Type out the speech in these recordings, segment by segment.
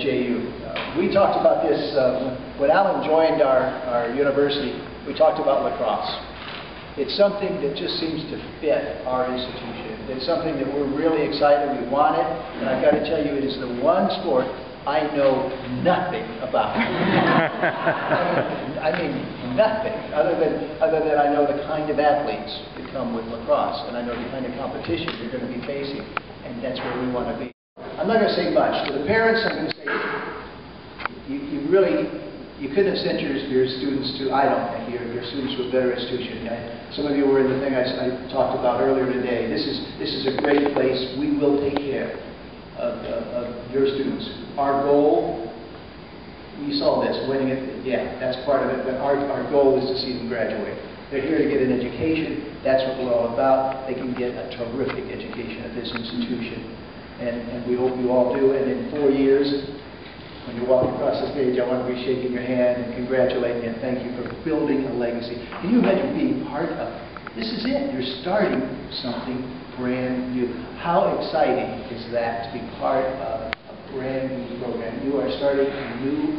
JU. We talked about this when Alan joined our university. We talked about lacrosse. It's something that just seems to fit our institution. It's something that we're really excited. We want it, and I've got to tell you, it is the one sport I know nothing about. I mean nothing, other than I know the kind of athletes that come with lacrosse, and I know the kind of competition you're going to be facing, and that's where we want to be. I'm not going to say much. To the parents, I'm going to say, you couldn't have sent your students to, I don't think, your students to a better institution. Some of you were in the thing I talked about earlier today. This is a great place. We will take care of your students. Our goal, you saw this, winning it, yeah, that's part of it, but our goal is to see them graduate. They're here to get an education. That's what we're all about. They can get a terrific education at this institution, and we hope you all do. And in 4 years, when you walk across the stage, I want to be shaking your hand and congratulating you and thank you for building a legacy. Can you imagine being part of, this is it, you're starting something brand new. How exciting is that to be part of a brand new program? You are starting a new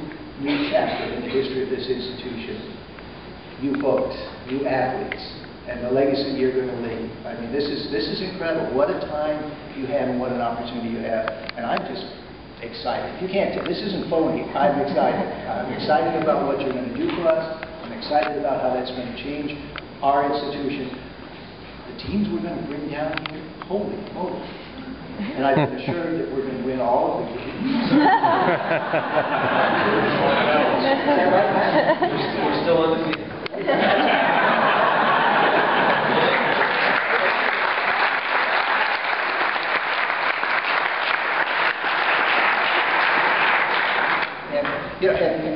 chapter in the history of this institution. You folks, you athletes, and the legacy you're going to leave. I mean, this is incredible. What a time you have and what an opportunity you have. And I'm just excited. You can't tell, this isn't phony. I'm excited. I'm excited about what you're going to do for us. I'm excited about how that's going to change our institution. The teams we're going to bring down here, holy moly. And I've been assured that we're going to win all of the games. Is that right, Matt? We're still undefeated.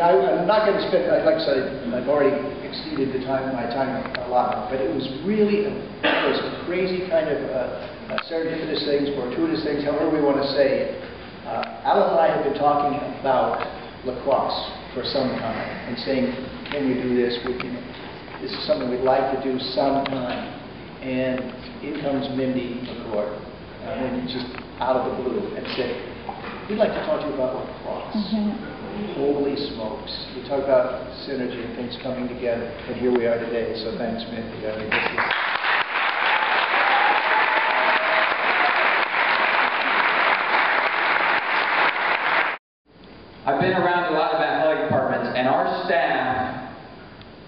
I'm not going to spend, like I said, I've already exceeded my time a lot, but it was really a crazy kind of serendipitous things, fortuitous things, however we want to say it. Alan and I have been talking about lacrosse for some time and saying, can we do this? This is something we'd like to do sometime. And in comes Mindy McCord, just out of the blue, and said, we'd like to talk to you about lacrosse. Holy smokes. We talk about synergy and things coming together, and here we are today, so thanks, Mindy. I mean, I've been around a lot of athletic departments, and our staff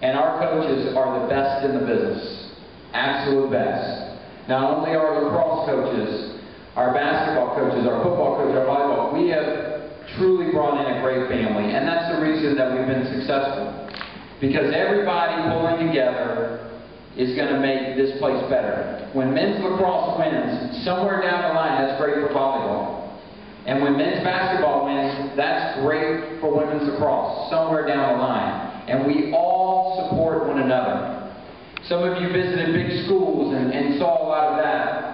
and our coaches are the best in the business. Absolute best. Not only our lacrosse coaches, our basketball coaches, our football coaches, our volleyball, we have truly brought in a great family, and that's the reason that we've been successful. Because everybody pulling together is going to make this place better. When men's lacrosse wins, somewhere down the line, that's great for volleyball. And when men's basketball wins, that's great for women's lacrosse, somewhere down the line. And we all support one another. Some of you visited big schools and saw a lot of that.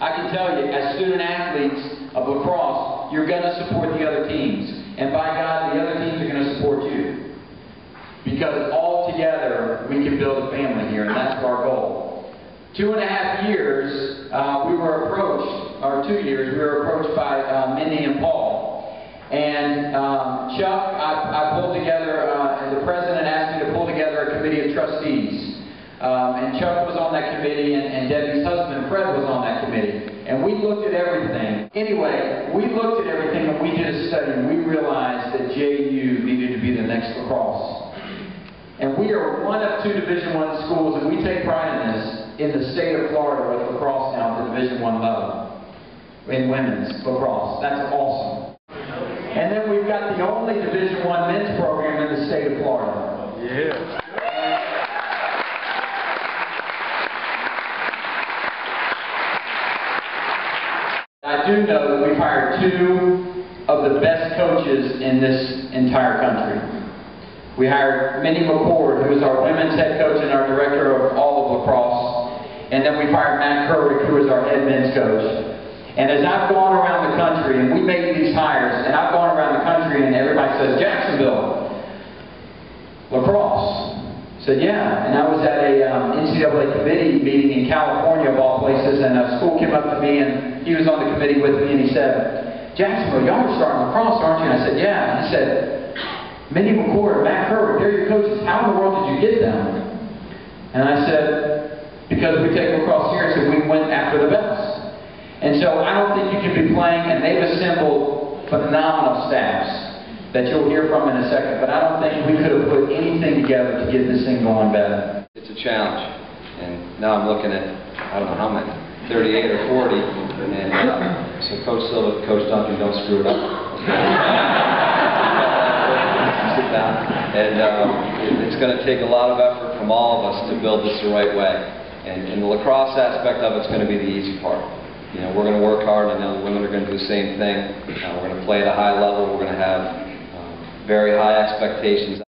I can tell you, as student athletes of lacrosse, you're going to support the other teams. And by God, the other teams are going to support you. Because all together, we can build a family here, and that's our goal. 2.5 years, we were approached, or 2 years, we were approached by Mindy and Paul. And Chuck, I pulled together, the president asked me to pull together a committee of trustees. And Chuck was on that committee, and Debbie's husband, Fred, was on that committee. And we looked at everything. Anyway, we looked at everything, and we did a study, and we realized that JU needed to be the next lacrosse. And we are one of 2 Division I schools, and we take pride in this, in the state of Florida with lacrosse now at the Division I level, in women's lacrosse. That's awesome. And then we've got the only Division I men's program in the state of Florida. Yeah. I do know that we've hired 2 of the best coaches in this entire country. We hired Mindy McCord, who is our women's head coach and our director of all of lacrosse. And then we've hired Matt Kerwick, who is our head men's coach. And as I've gone around the country, and we made these hires, and I've gone around the country, and everybody says, Jacksonville, lacrosse. I said, yeah. And I was at a NCAA committee meeting in California, of all places, and a school came up to me, and he was on the committee with me, and he said, Jacksonville, y'all are starting lacrosse, aren't you? And I said, yeah. And he said, Minnie McCord, Matt Kerwick, they're your coaches. How in the world did you get them? And I said, because we take lacrosse serious and we went after the best. And so I don't think you can be playing, and they've assembled phenomenal staffs that you'll hear from in a second, but I don't think we could have put anything together to get this thing going better. It's a challenge, and now I'm looking at, I don't know how many, 38 or 40, and so Coach Silva, Coach Duncan, don't screw it up. Sit down, and it's going to take a lot of effort from all of us to build this the right way, and the lacrosse aspect of it's going to be the easy part. You know, we're going to work hard. I know the women are going to do the same thing. We're going to play at a high level. We're going to have very high expectations.